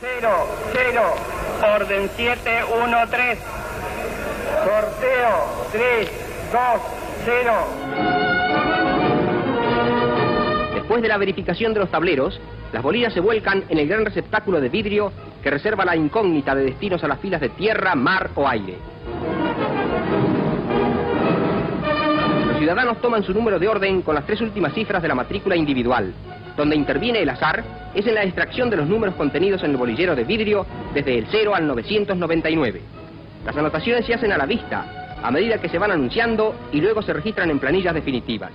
0, 0, orden 713. Sorteo 3, 2, 0. Después de la verificación de los tableros, las bolitas se vuelcan en el gran receptáculo de vidrio que reserva la incógnita de destinos a las filas de tierra, mar o aire. Los ciudadanos toman su número de orden con las 3 últimas cifras de la matrícula individual. Donde interviene el azar es en la extracción de los números contenidos en el bolillero de vidrio desde el 0 al 999. Las anotaciones se hacen a la vista, a medida que se van anunciando y luego se registran en planillas definitivas.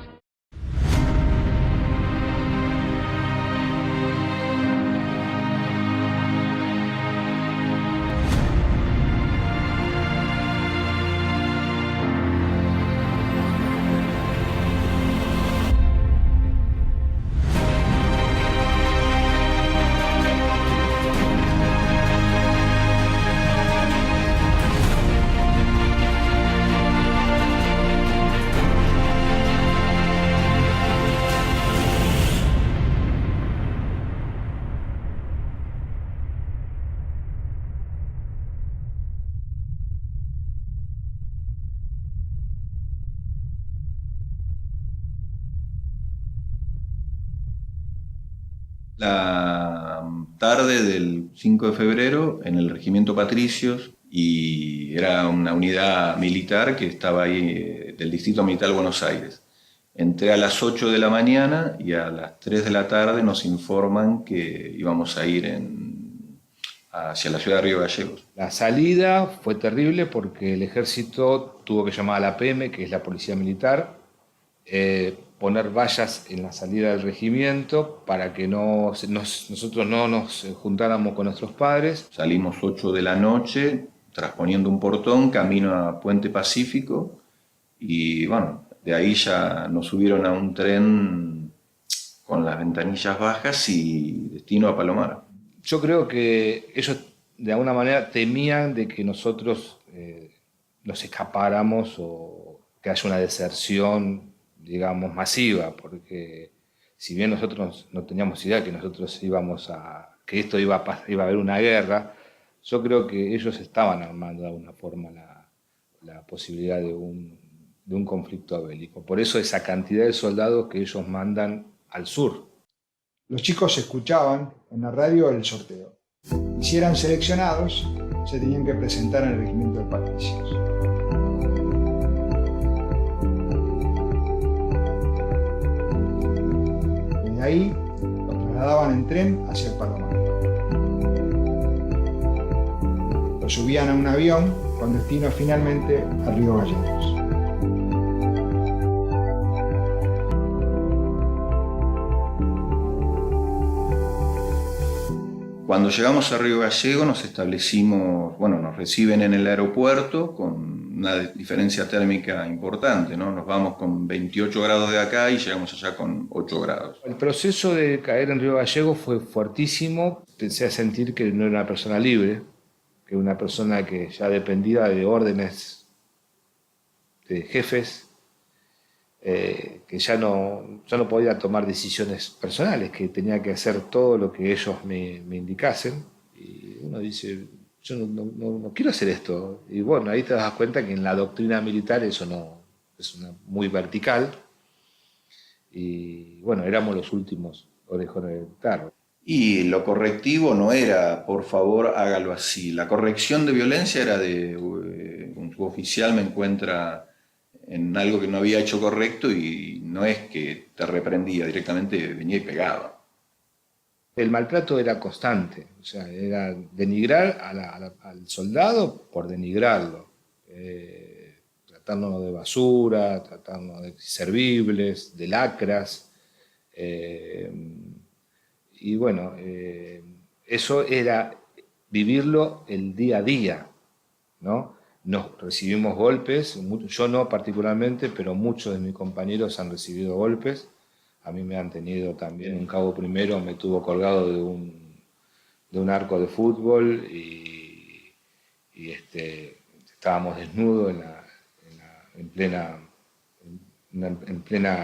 La tarde del 5 de febrero en el Regimiento Patricios, y era una unidad militar que estaba ahí del Distrito Militar de Buenos Aires. Entré a las 8 de la mañana y a las 3 de la tarde nos informan que íbamos a ir hacia la ciudad de Río Gallegos. La salida fue terrible porque el ejército tuvo que llamar a la PM, que es la policía militar, poner vallas en la salida del regimiento para que nosotros no nos juntáramos con nuestros padres. Salimos 8 de la noche, trasponiendo un portón, camino a Puente Pacífico, y bueno, de ahí ya nos subieron a un tren con las ventanillas bajas y destino a Palomar. Yo creo que ellos de alguna manera temían de que nosotros nos escapáramos o que haya una deserción, digamos, masiva, porque si bien nosotros no teníamos idea que nosotros que esto iba a haber una guerra, yo creo que ellos estaban armando de alguna forma la posibilidad de un conflicto bélico. Por eso esa cantidad de soldados que ellos mandan al sur. Los chicos escuchaban en la radio el sorteo. Y si eran seleccionados, se tenían que presentar en el Regimiento de Patricios. Desde ahí los trasladaban en tren hacia el Palomar. Los subían a un avión con destino finalmente a Río Gallegos. Cuando llegamos a Río Gallegos nos reciben en el aeropuerto con una diferencia térmica importante, ¿no? Nos vamos con 28 grados de acá y llegamos allá con 8 grados. El proceso de caer en Río Gallegos fue fuertísimo. Empecé a sentir que no era una persona libre, que era una persona que ya dependía de órdenes de jefes, que ya no podía tomar decisiones personales, que tenía que hacer todo lo que ellos me indicasen. Y uno dice, yo no quiero hacer esto. Y bueno, ahí te das cuenta que en la doctrina militar eso no es muy vertical. Y bueno, éramos los últimos orejones del tarro. Y lo correctivo no era, por favor, hágalo así. La corrección de violencia era de un suboficial me encuentra en algo que no había hecho correcto y no es que te reprendía, directamente venía y pegaba. El maltrato era constante, o sea, era denigrar al soldado por denigrarlo, tratándonos de basura, tratándonos de inservibles, de lacras, y bueno, eso era vivirlo el día a día, ¿no? Nos recibimos golpes, yo no particularmente, pero muchos de mis compañeros han recibido golpes. A mí me han tenido también, un cabo primero me tuvo colgado de un arco de fútbol y estábamos desnudos en plena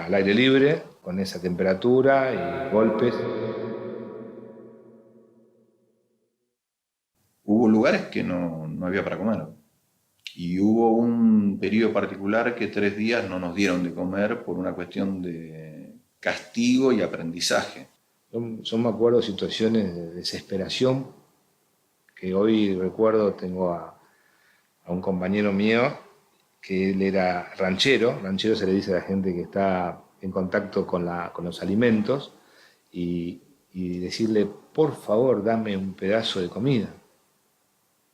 al aire libre, con esa temperatura y golpes. hubo lugares que no había para comer. Y hubo un periodo particular que 3 días no nos dieron de comer por una cuestión de castigo y aprendizaje. Yo me acuerdo de situaciones de desesperación que hoy recuerdo. Tengo a un compañero mío que él era ranchero. Ranchero se le dice a la gente que está en contacto con los alimentos, y decirle, por favor, dame un pedazo de comida.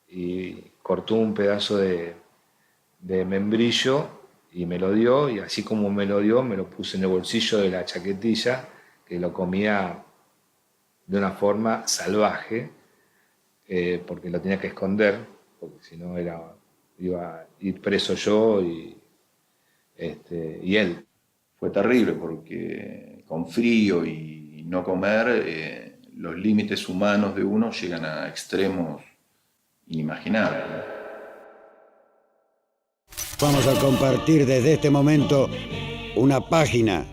Y cortó un pedazo de membrillo y me lo dio, y así como me lo dio, me lo puse en el bolsillo de la chaquetilla, que lo comía de una forma salvaje, porque lo tenía que esconder, porque si no iba a ir preso yo y él. Fue terrible porque con frío y no comer, los límites humanos de uno llegan a extremos inimaginables, ¿no? Vamos a compartir desde este momento una página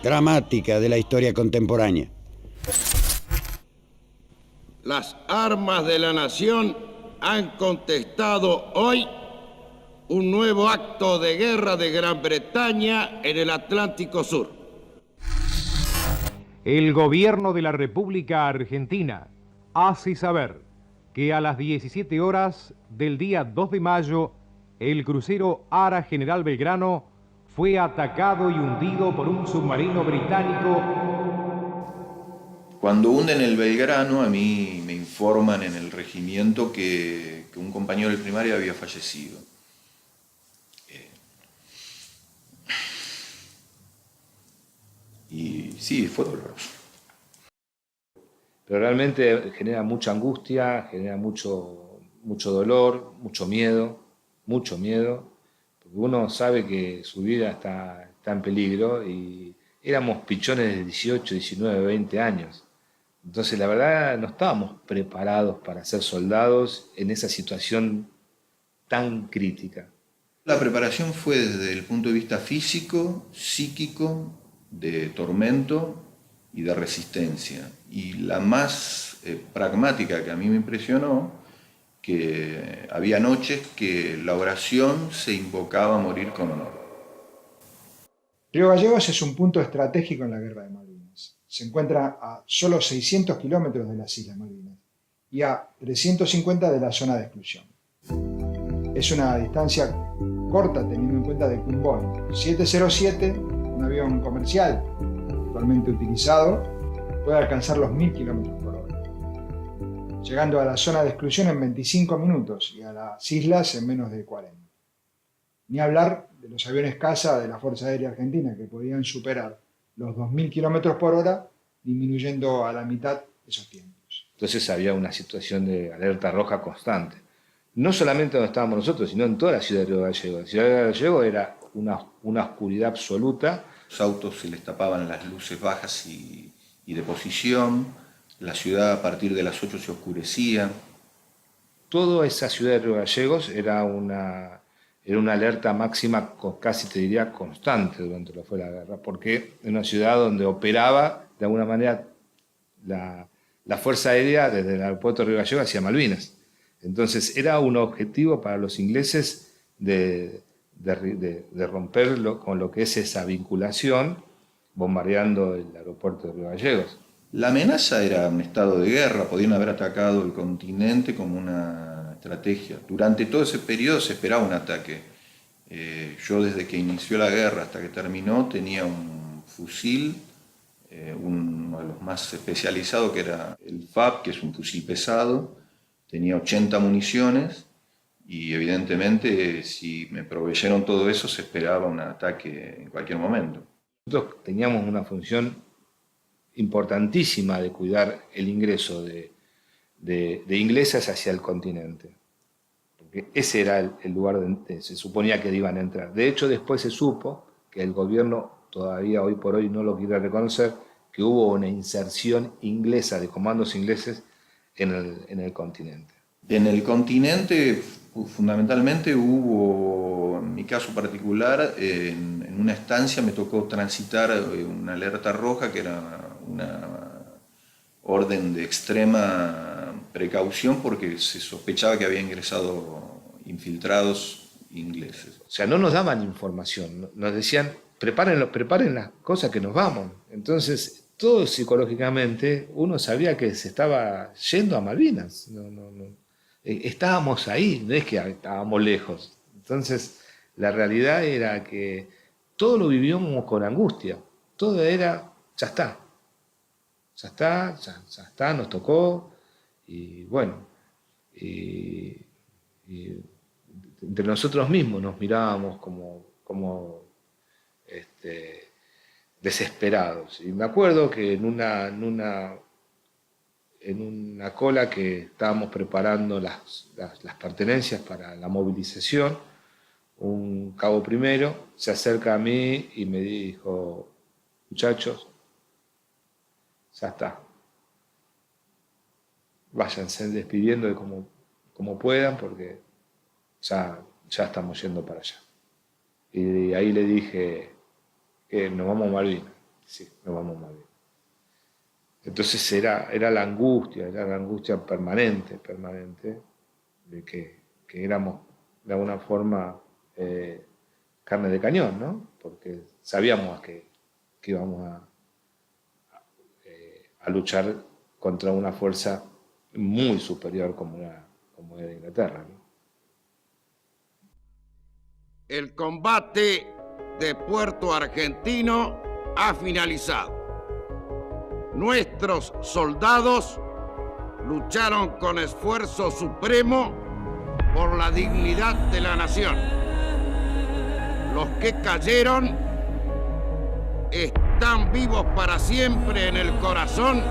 dramática de la historia contemporánea. Las armas de la nación han contestado hoy un nuevo acto de guerra de Gran Bretaña en el Atlántico Sur. El gobierno de la República Argentina hace saber que a las 17 horas del día 2 de mayo, el crucero Ara General Belgrano fue atacado y hundido por un submarino británico. Cuando hunden el Belgrano, a mí me informan en el regimiento que un compañero del primario había fallecido. Y sí, fue doloroso. Pero realmente genera mucha angustia, genera mucho dolor, mucho miedo, porque uno sabe que su vida está en peligro, y éramos pichones de 18, 19, 20 años. Entonces, la verdad, no estábamos preparados para ser soldados en esa situación tan crítica. La preparación fue desde el punto de vista físico, psíquico, de tormento y de resistencia. Y la más pragmática que a mí me impresionó, que había noches que la oración se invocaba a morir con honor. Río Gallegos es un punto estratégico en la Guerra de Malvinas. Se encuentra a solo 600 kilómetros de las Islas Malvinas y a 350 de la zona de exclusión. Es una distancia corta teniendo en cuenta de que un Boeing 707, un avión comercial actualmente utilizado, puede alcanzar los 1000 kilómetros por hora, llegando a la zona de exclusión en 25 minutos y a las islas en menos de 40. Ni hablar de los aviones caza de la Fuerza Aérea Argentina, que podían superar los 2000 kilómetros por hora, disminuyendo a la mitad esos tiempos. Entonces había una situación de alerta roja constante. No solamente donde estábamos nosotros, sino en toda la ciudad de Río Gallegos. La ciudad de Río Gallegos era una oscuridad absoluta. Los autos se les tapaban las luces bajas y de posición. La ciudad a partir de las 8 se oscurecía. Toda esa ciudad de Río Gallegos era una alerta máxima, casi te diría constante durante lo que fue la guerra, porque era una ciudad donde operaba de alguna manera la Fuerza Aérea desde el aeropuerto de Río Gallegos hacia Malvinas. Entonces era un objetivo para los ingleses de romper con lo que es esa vinculación, bombardeando el aeropuerto de Río Gallegos. La amenaza era un estado de guerra, podían haber atacado el continente como una estrategia. Durante todo ese periodo se esperaba un ataque. Yo desde que inició la guerra hasta que terminó tenía un fusil, uno de los más especializados, que era el FAB, que es un fusil pesado, tenía 80 municiones y evidentemente si me proveyeron todo eso se esperaba un ataque en cualquier momento. Nosotros teníamos una función importantísima de cuidar el ingreso de ingleses hacia el continente, porque ese era el lugar donde se suponía que iban a entrar. De hecho, después se supo, que el gobierno todavía hoy por hoy no lo quiere reconocer, que hubo una inserción inglesa, de comandos ingleses, en el continente. En el continente fundamentalmente hubo, en mi caso particular, en una estancia me tocó transitar una alerta roja, que era una orden de extrema precaución porque se sospechaba que había ingresado infiltrados ingleses. O sea, no nos daban información, nos decían, preparen las cosas que nos vamos. Entonces, todo psicológicamente, uno sabía que se estaba yendo a Malvinas. Estábamos ahí, no es que estábamos lejos. Entonces, la realidad era que todo lo vivíamos con angustia. Todo era, ya está. Ya está, nos tocó. Y bueno, entre nosotros mismos nos mirábamos como desesperados. Y me acuerdo que en una cola que estábamos preparando las pertenencias para la movilización, un cabo primero se acerca a mí y me dijo, muchachos, ya está. Váyanse despidiendo de como puedan porque ya estamos yendo para allá. Y ahí le dije que nos vamos a Malvinas. Sí, nos vamos a Malvinas. Entonces era la angustia permanente, de que éramos de alguna forma carne de cañón, ¿no? Porque sabíamos que íbamos a luchar contra una fuerza muy superior como era Inglaterra, ¿no? El combate de Puerto Argentino ha finalizado. Nuestros soldados lucharon con esfuerzo supremo por la dignidad de la nación. Los que cayeron están vivos para siempre en el corazón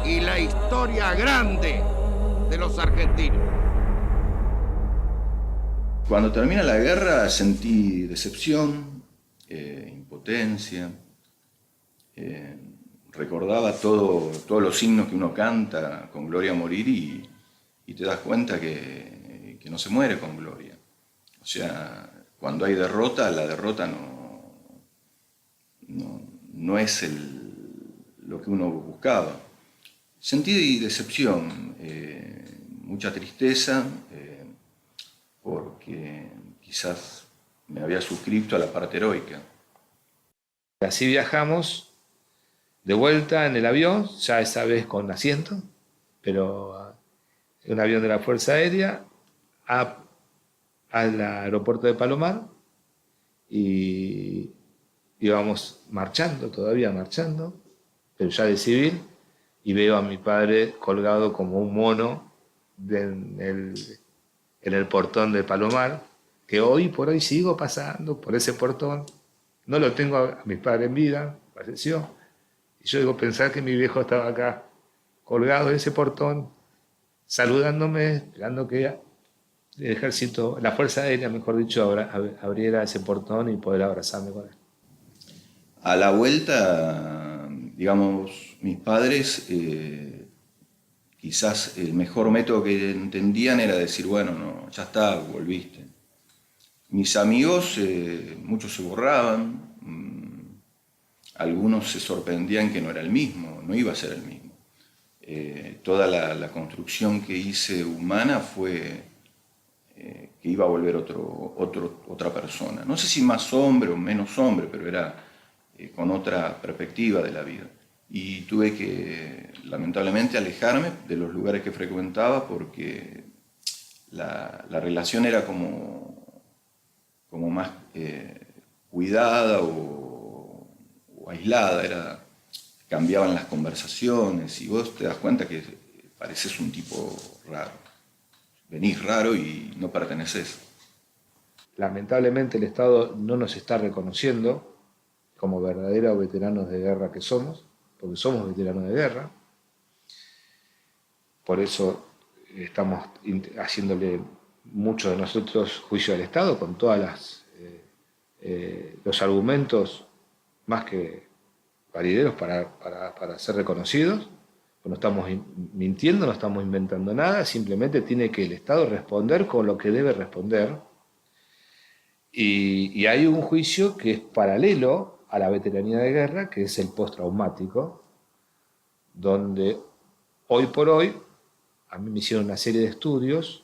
y la historia grande de los argentinos. Cuando termina la guerra sentí decepción, impotencia, recordaba todos los himnos que uno canta con gloria a morir y te das cuenta que no se muere con gloria. O sea, cuando hay derrota, la derrota no es lo que uno buscaba. Sentí decepción, mucha tristeza, porque quizás me había suscrito a la parte heroica. Así viajamos de vuelta en el avión, ya esa vez con asiento, pero un avión de la Fuerza Aérea al aeropuerto de Palomar y íbamos todavía marchando, pero ya de civil, y veo a mi padre colgado como un mono en el portón de Palomar, que hoy por hoy sigo pasando por ese portón. No lo tengo a mi padre en vida, falleció. Y yo digo, pensar que mi viejo estaba acá, colgado en ese portón, saludándome, esperando que el ejército, la Fuerza Aérea, mejor dicho, abriera ese portón y poder abrazarme con él. A la vuelta, digamos, mis padres, quizás el mejor método que entendían era decir, bueno, no, ya está, volviste. Mis amigos, muchos se borraban, algunos se sorprendían que no era el mismo, no iba a ser el mismo. Toda la construcción que hice humana fue que iba a volver otra persona. No sé si más hombre o menos hombre, pero era con otra perspectiva de la vida. Y tuve que, lamentablemente, alejarme de los lugares que frecuentaba porque la relación era como más cuidada o aislada, cambiaban las conversaciones y vos te das cuenta que pareces un tipo raro. Venís raro y no perteneces. Lamentablemente el Estado no nos está reconociendo como verdaderos veteranos de guerra que somos, porque somos veteranos de guerra. Por eso estamos haciéndole mucho de nosotros juicio al Estado con todas los argumentos más que valideros para ser reconocidos. No estamos mintiendo, no estamos inventando nada, simplemente tiene que el Estado responder con lo que debe responder. Y hay un juicio que es paralelo a la veteranía de guerra, que es el postraumático, donde hoy por hoy a mí me hicieron una serie de estudios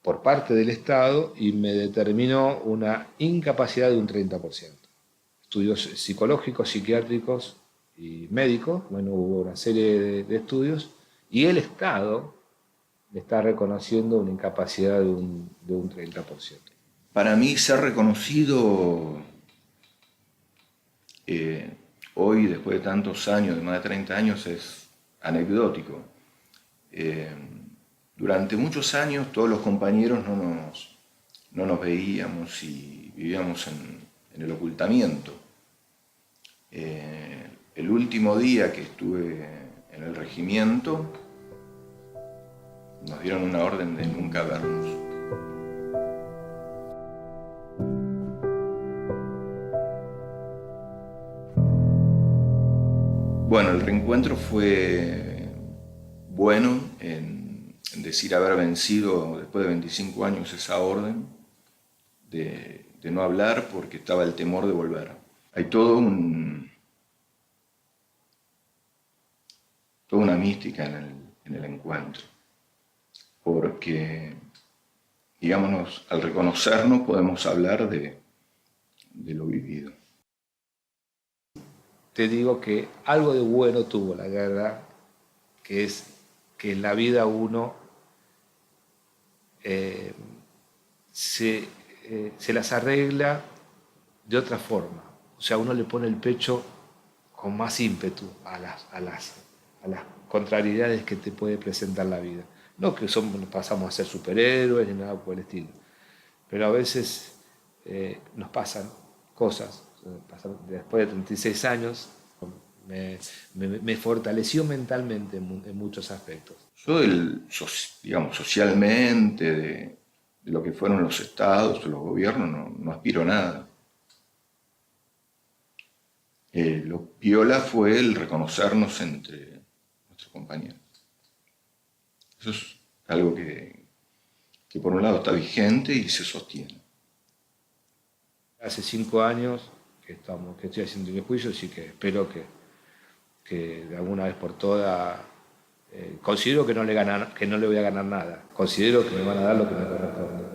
por parte del Estado y me determinó una incapacidad de un 30%. Estudios psicológicos, psiquiátricos y médicos, bueno, hubo una serie de estudios, y el Estado le está reconociendo una incapacidad de un 30%. Para mí ser reconocido hoy, después de tantos años, de más de 30 años, es anecdótico. Durante muchos años todos los compañeros no nos veíamos y vivíamos en el ocultamiento. El último día que estuve en el regimiento nos dieron una orden de nunca vernos. Bueno, el reencuentro fue bueno en decir haber vencido después de 25 años esa orden de no hablar porque estaba el temor de volver. Hay toda una mística en el encuentro, porque, digámonos, al reconocernos podemos hablar de lo vivido. Te digo que algo de bueno tuvo la guerra, que es que en la vida uno se las arregla de otra forma. O sea, uno le pone el pecho con más ímpetu a las contrariedades que te puede presentar la vida. No que pasamos a ser superhéroes ni nada por el estilo, pero a veces nos pasan cosas. Después de 36 años me fortaleció mentalmente en muchos aspectos. Yo, digamos, socialmente, de lo que fueron los estados o los gobiernos, no aspiro a nada. Lo piola fue el reconocernos entre nuestros compañeros. Eso es algo que por un lado está vigente y se sostiene. Hace 5 años que estoy haciendo mi juicio, así que espero que de alguna vez por todas considero que no le voy a ganar nada. Considero que me van a dar lo que me corresponde.